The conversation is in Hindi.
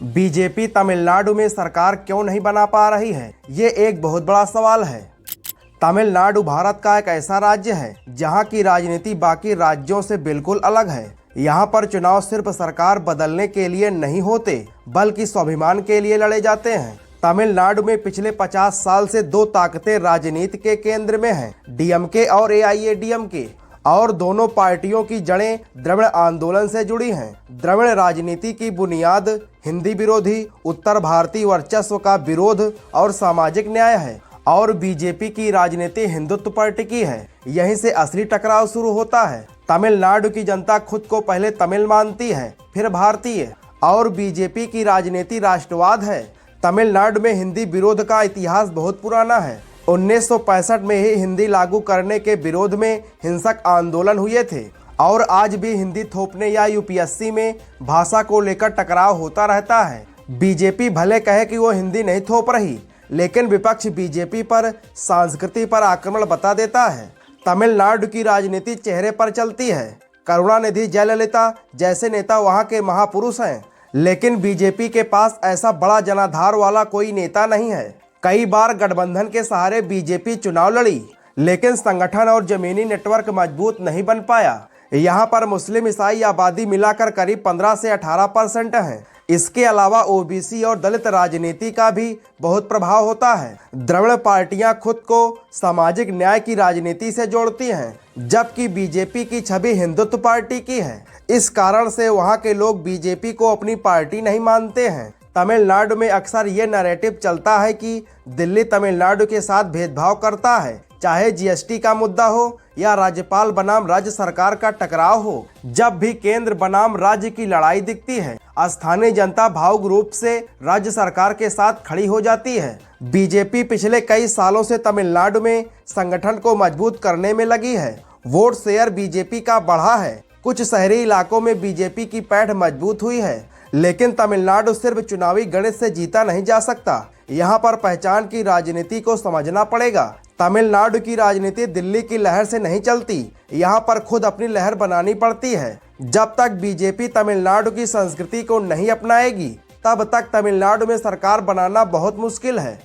बीजेपी तमिलनाडु में सरकार क्यों नहीं बना पा रही है, ये एक बहुत बड़ा सवाल है। तमिलनाडु भारत का एक ऐसा राज्य है जहां की राजनीति बाकी राज्यों से बिल्कुल अलग है। यहां पर चुनाव सिर्फ सरकार बदलने के लिए नहीं होते, बल्कि स्वाभिमान के लिए लड़े जाते हैं। तमिलनाडु में पिछले 50 साल से दो ताकतें राजनीति के केंद्र में हैं, डीएमके और एआईएडीएमके, और दोनों पार्टियों की जड़ें द्रविड़ आंदोलन से जुड़ी हैं। द्रविड़ राजनीति की बुनियाद हिंदी विरोधी, उत्तर भारतीय वर्चस्व का विरोध और सामाजिक न्याय है, और बीजेपी की राजनीति हिंदुत्व पर टिकी है। यहीं से असली टकराव शुरू होता है। तमिलनाडु की जनता खुद को पहले तमिल मानती है, फिर भारतीय, और बीजेपी की राजनीति राष्ट्रवाद है। तमिलनाडु में हिंदी विरोध का इतिहास बहुत पुराना है। 1965 में ही हिंदी लागू करने के विरोध में हिंसक आंदोलन हुए थे, और आज भी हिंदी थोपने या यूपीएससी में भाषा को लेकर टकराव होता रहता है। बीजेपी भले कहे कि वो हिंदी नहीं थोप रही, लेकिन विपक्ष बीजेपी पर संस्कृति पर आक्रमण बता देता है। तमिलनाडु की राजनीति चेहरे पर चलती है। करुणानिधि, जयललिता जैसे नेता वहां के महापुरुष हैं, लेकिन बीजेपी के पास ऐसा बड़ा जनाधार वाला कोई नेता नहीं है। कई बार गठबंधन के सहारे बीजेपी चुनाव लड़ी, लेकिन संगठन और जमीनी नेटवर्क मजबूत नहीं बन पाया। यहाँ पर मुस्लिम ईसाई आबादी मिलाकर करीब 15 से 18% है। इसके अलावा ओबीसी और दलित राजनीति का भी बहुत प्रभाव होता है। द्रविड़ पार्टियां खुद को सामाजिक न्याय की राजनीति से जोड़ती हैं, जबकि बीजेपी की छवि हिंदुत्व पार्टी की है। इस कारण से वहां के लोग बीजेपी को अपनी पार्टी नहीं मानते हैं। तमिलनाडु में अक्सर ये नैरेटिव चलता है कि दिल्ली तमिलनाडु के साथ भेदभाव करता है, चाहे जीएसटी का मुद्दा हो या राज्यपाल बनाम राज्य सरकार का टकराव हो। जब भी केंद्र बनाम राज्य की लड़ाई दिखती है, स्थानीय जनता भावुक रूप से राज्य सरकार के साथ खड़ी हो जाती है। बीजेपी पिछले कई सालों से तमिलनाडु में संगठन को मजबूत करने में लगी है। वोट शेयर बीजेपी का बढ़ा है। कुछ शहरी इलाकों में बीजेपी की पैठ मजबूत हुई है, लेकिन तमिलनाडु सिर्फ चुनावी गणित से जीता नहीं जा सकता। यहाँ पर पहचान की राजनीति को समझना पड़ेगा। तमिलनाडु की राजनीति दिल्ली की लहर से नहीं चलती, यहाँ पर खुद अपनी लहर बनानी पड़ती है। जब तक बीजेपी तमिलनाडु की संस्कृति को नहीं अपनाएगी, तब तक तमिलनाडु में सरकार बनाना बहुत मुश्किल है।